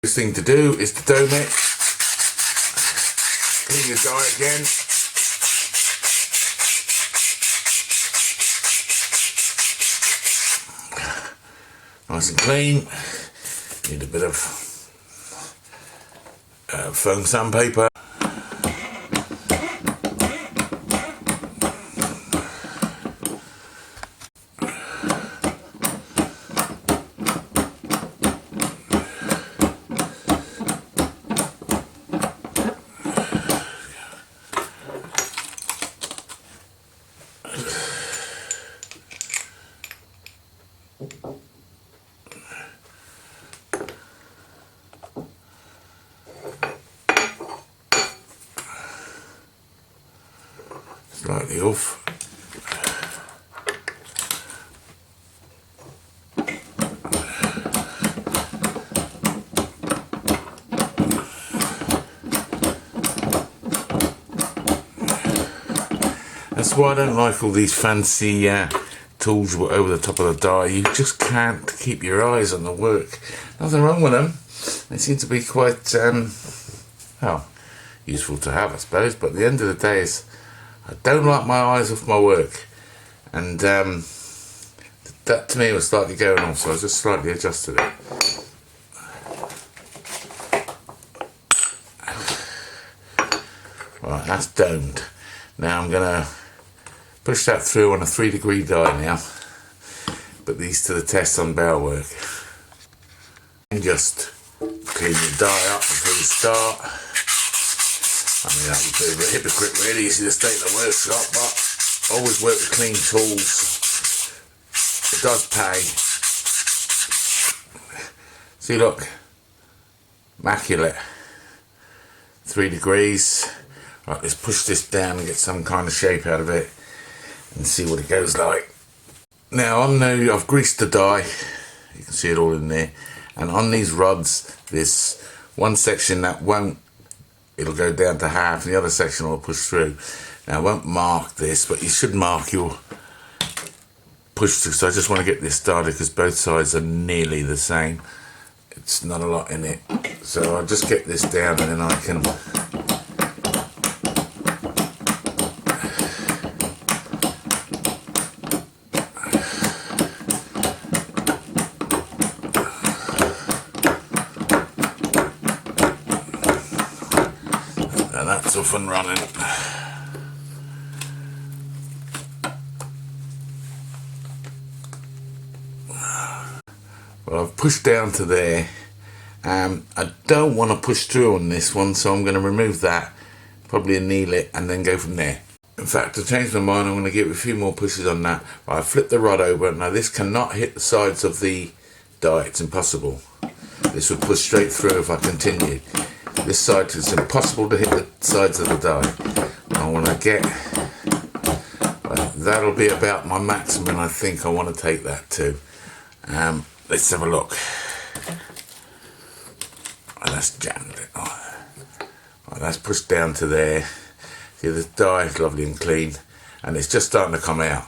First thing to do is to dome it. Clean your die again. Nice and clean. Need a bit of foam sandpaper. Slightly off. That's why I don't like all these fancy tools over the top of the die. You just can't keep your eyes on the work. Nothing wrong with them. They seem to be quite, well, useful to have, I suppose. But at the end of the day, I don't like my eyes off my work. And that to me was slightly going off, so I just slightly adjusted it. Right, that's domed. Now I'm going to push that through on a 3-degree die now. Put these to the test on barrel work. And just clean your die up before you start. I mean, that would be a bit hypocrite really, you see the state of the workshop, but always work with clean tools. It does pay. See, look, immaculate. 3 degrees. Right, let's push this down and get some kind of shape out of it and see what it goes like. Now I've greased the die, you can see it all in there, and on these rods there's one section that it'll go down to half and the other section will push through. Now I won't mark this, but you should mark your push through, so I just want to get this started because both sides are nearly the same. It's not a lot in it, so I'll just get this down and then I can that's off and running. Well, I've pushed down to there. I don't want to push through on this one, so I'm going to remove that, probably anneal it and then go from there. In fact, to change my mind, I'm going to give it a few more pushes on that. Right, I flip the rod over. Now this cannot hit the sides of the die, it's impossible. This would push straight through if I continued. This side is impossible to hit the sides of the die. I want to get, well, that'll be about my maximum I think I want to take that to. Let's have a look. Oh, that's jammed it. Oh. Right, that's pushed down to there. See, the die is lovely and clean and it's just starting to come out.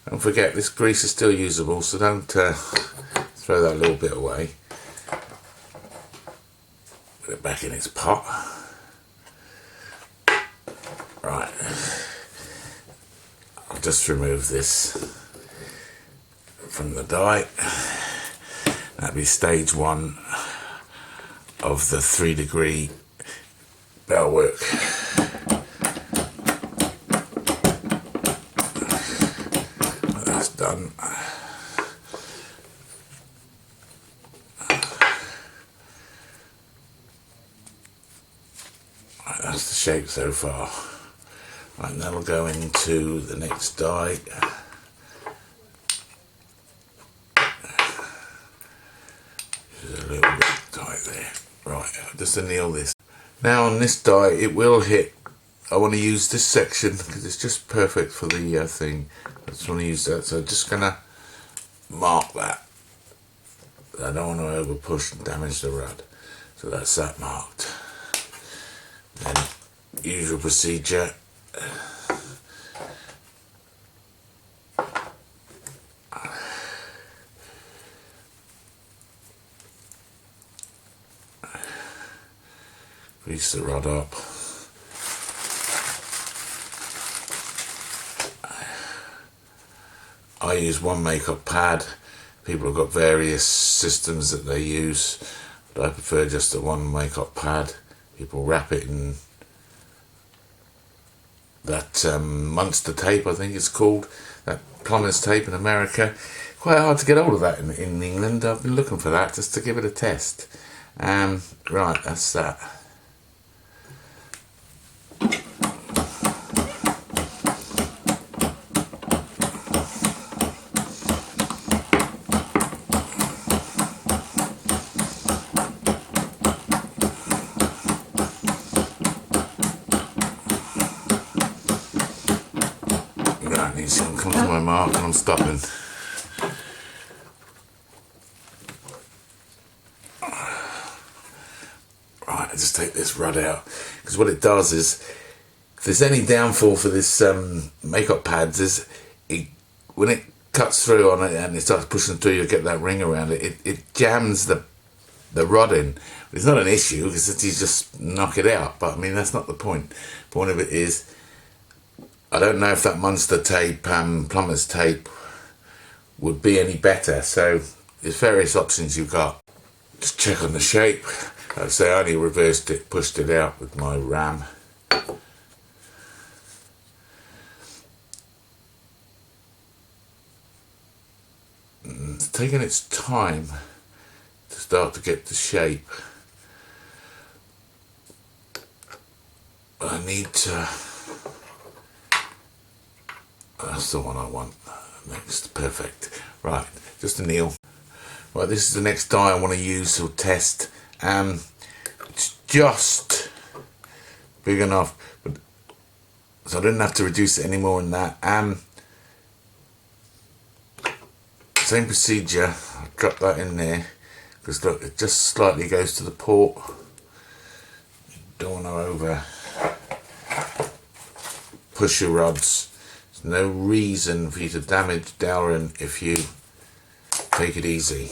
Don't forget, this grease is still usable, so don't throw that little bit away. Put it back in its pot. Right, I'll just remove this from the die. That'll be stage 1 of the 3-degree bell work. That's done. Right, that's the shape so far. Right, and that'll go into the next die. There's a little bit tight there. Right, I'll just anneal this. Now on this die it will hit. I want to use this section because it's just perfect for the thing. I just want to use that, so I'm just gonna mark that. I don't want to over push and damage the rod, so that's that marked. Then usual procedure. Grease the rod up. I use one makeup pad. People have got various systems that they use, but I prefer just the one makeup pad. People wrap it in that Munster tape, I think it's called, that plumber's tape in America. Quite hard to get hold of that in England. I've been looking for that just to give it a test. Right, that's that. Right, needs to come to my mark and I'm stopping. Right, I just take this rod out, because what it does is, if there's any downfall for this makeup pads, is when it cuts through on it and it starts pushing through, you get that ring around it. It jams the rod in. It's not an issue because you just knock it out. But I mean, that's not the point. The point of it is, I don't know if that Munster tape, plumber's tape, would be any better. So there's various options you've got. Just check on the shape. Like I say, I only reversed it, pushed it out with my ram. It's taking its time to start to get the shape. I need to... That's the one I want next. Perfect. Right, just anneal. Right, this is the next die I want to use or test. It's just big enough, but so I didn't have to reduce it any more than that. Same procedure. I drop that in there because look, it just slightly goes to the port. You don't want to over push your rods. There's no reason for you to damage dowering if you take it easy.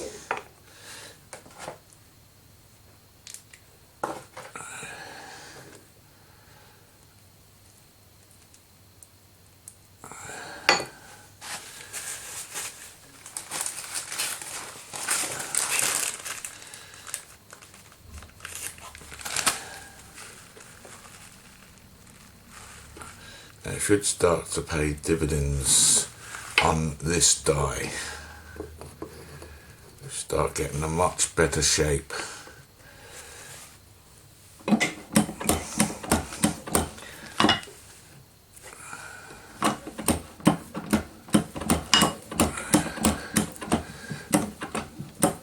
It should start to pay dividends on this die. Start getting a much better shape.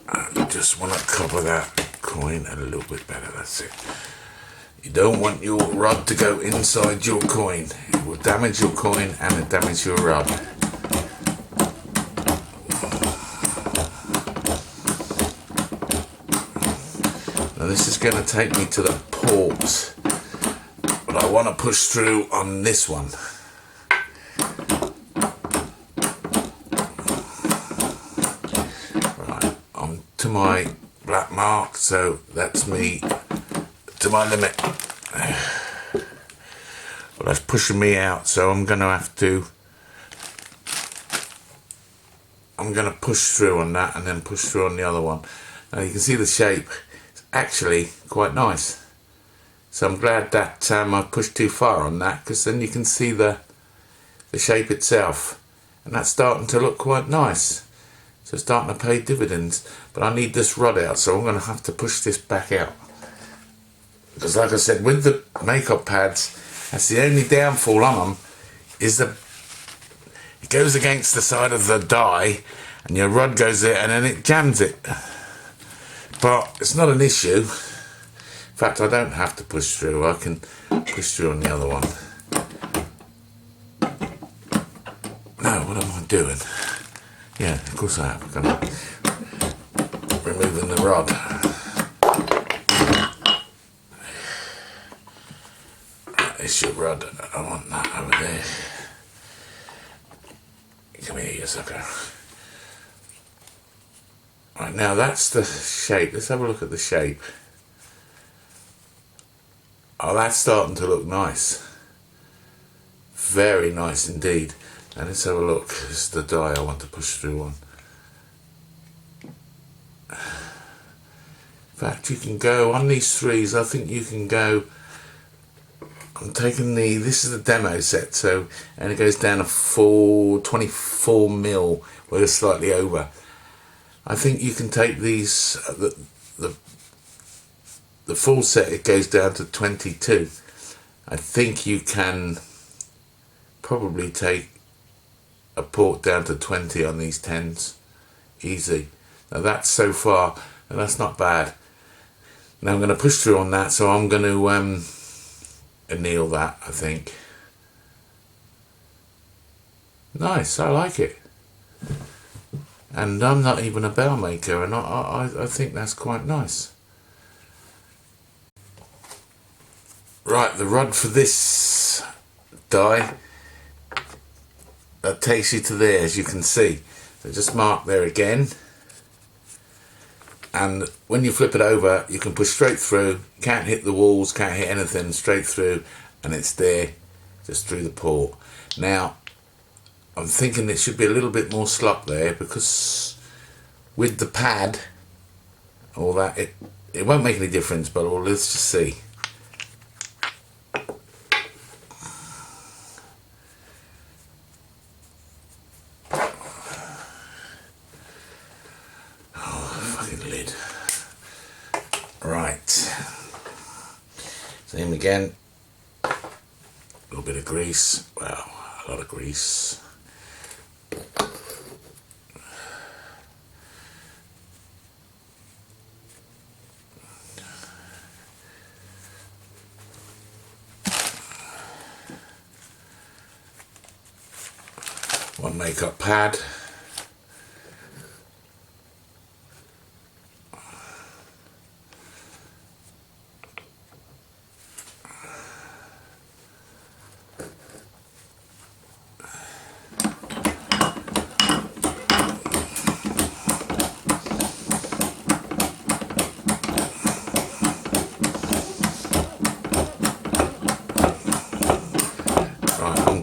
I just want to cover that coin a little bit better, that's it. You don't want your rod to go inside your coin. It will damage your coin and it damage your rod. Now this is going to take me to the port, but I want to push through on this one. Right, I'm to my black mark, so that's me to my limit. Well, that's pushing me out, so I'm going to push through on that and then push through on the other one. Now you can see the shape. It's actually quite nice. So I'm glad that I pushed too far on that, because then you can see the shape itself. And that's starting to look quite nice. So it's starting to pay dividends. But I need this rod out, so I'm going to have to push this back out. Because like I said, with the makeup pads, that's the only downfall on them, is it goes against the side of the die and your rod goes there and then it jams it. But it's not an issue. In fact, I don't have to push through. I can push through on the other one. No, what am I doing? Yeah, of course I am. I'm removing the rod. It's your rod. I want that over there. Come here, you sucker. Right, now that's the shape. Let's have a look at the shape. Oh, that's starting to look nice. Very nice indeed. And let's have a look. This is the die I want to push through on. In fact, you can go on these threes. I think you can go. I'm taking this is the demo set, so, and it goes down to 24 mil, where it's slightly over. I think you can take these, the full set, it goes down to 22. I think you can probably take a port down to 20 on these 10s, easy. Now that's so far, and that's not bad. Now I'm going to push through on that, so I'm going to anneal that, I think. Nice, I like it. And I'm not even a bell maker, and I think that's quite nice. Right, the rod for this die, that takes you to there, as you can see. So just mark there again. And when you flip it over, you can push straight through. Can't hit the walls, can't hit anything, straight through, and it's there, just through the port. Now, I'm thinking it should be a little bit more slop there, because with the pad, all that, it won't make any difference, but let's just see. Lid. Right, same again, a little bit of grease, well, a lot of grease. One makeup pad.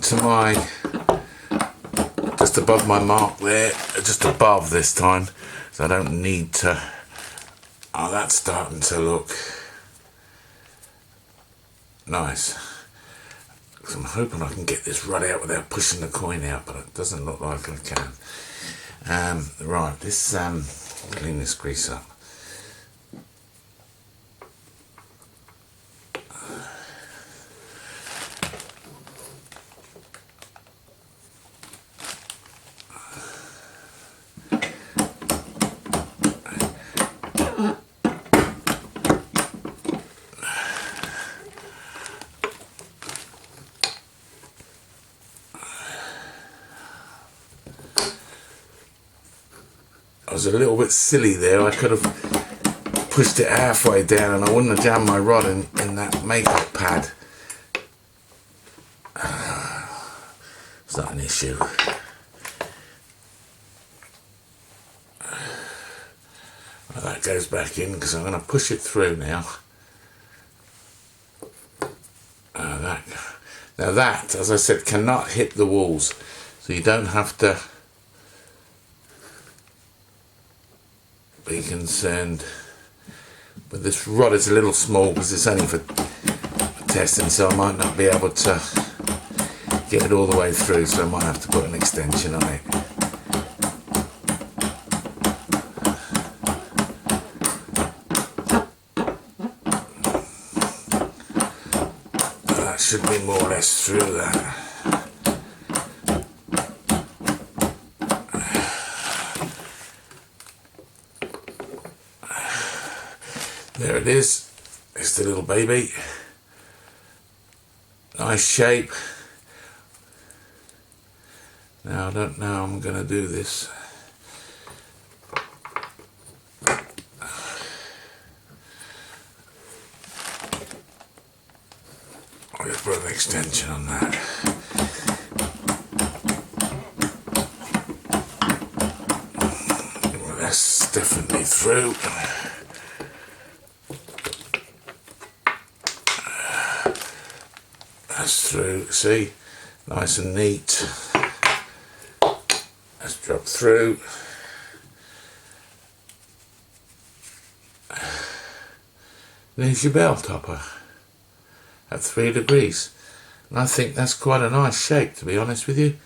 To my, just above my mark there, just above this time, so I don't need to. Oh, that's starting to look nice. I'm hoping I can get this rod out without pushing the coin out, but it doesn't look like I can. Right, this clean this grease up. I was a little bit silly there. I could have pushed it halfway down and I wouldn't have jammed my rod in that makeup pad. It's not an issue. Well, that goes back in because I'm going to push it through now. Now that, as I said, cannot hit the walls, so you don't have to be concerned. But this rod is a little small because it's only for testing, so I might not be able to get it all the way through, so I might have to put an extension on it. That should be more or less through that. There it is. It's the little baby. Nice shape. Now I don't know how I'm going to do this. I'll just put an extension on that. Well, that's definitely through. That's through, see, nice and neat. Let's drop through. There's your bell topper at 3 degrees. And I think that's quite a nice shape, to be honest with you.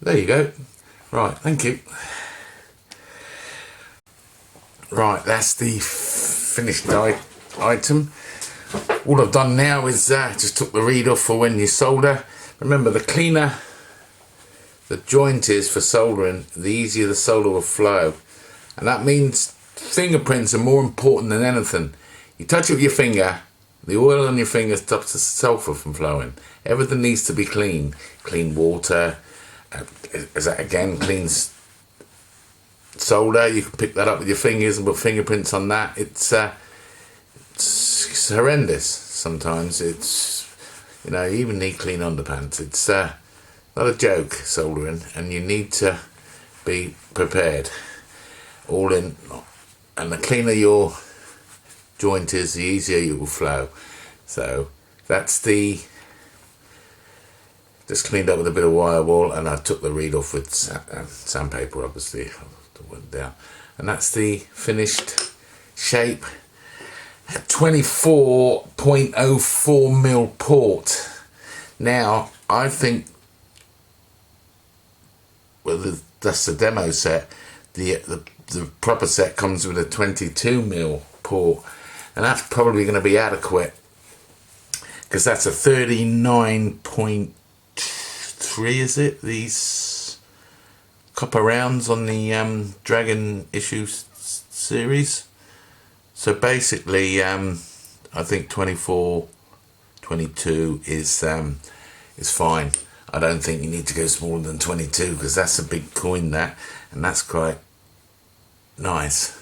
There you go. Right, thank you. Right, that's the finished item. All I've done now is just took the reed off for when you solder. Remember, the cleaner the joint is for soldering, the easier the solder will flow. And that means fingerprints are more important than anything. You touch it with your finger, the oil on your finger stops the sulfur from flowing. Everything needs to be clean. Clean water, that again cleans solder. You can pick that up with your fingers and put fingerprints on that. It's horrendous sometimes. It's, you know, you even need clean underpants. It's not a joke, soldering, and you need to be prepared. All in, and the cleaner your joint is, the easier you will flow. So that's the, just cleaned up with a bit of wire wool, and I took the reed off with sandpaper, obviously, went down. And that's the finished shape. 24.04mm port. Now, I think, well, that's the demo set. The proper set comes with a 22mm port, and that's probably going to be adequate, because that's a 39.3, is it? These copper rounds on the Dragon issue series. So basically, I think 24, 22 is fine. I don't think you need to go smaller than 22, because that's a big coin, that, and that's quite nice.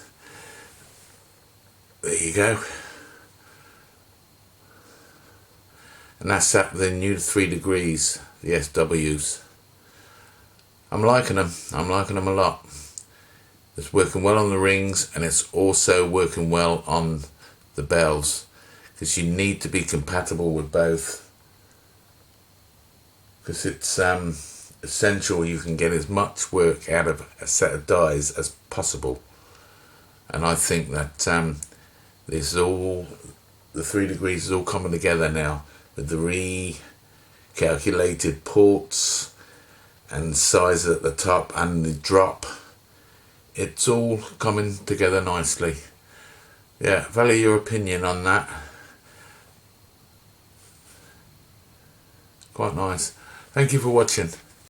There you go. And that's at the new 3 degrees, the SWs. I'm liking them. I'm liking them a lot. It's working well on the rings, and it's also working well on the bells, because you need to be compatible with both, because it's essential you can get as much work out of a set of dies as possible. And I think that this is all, the 3 degrees is all coming together now, with the recalculated ports and size at the top and the drop. It's all coming together nicely. Yeah, value your opinion on that. Quite nice. Thank you for watching.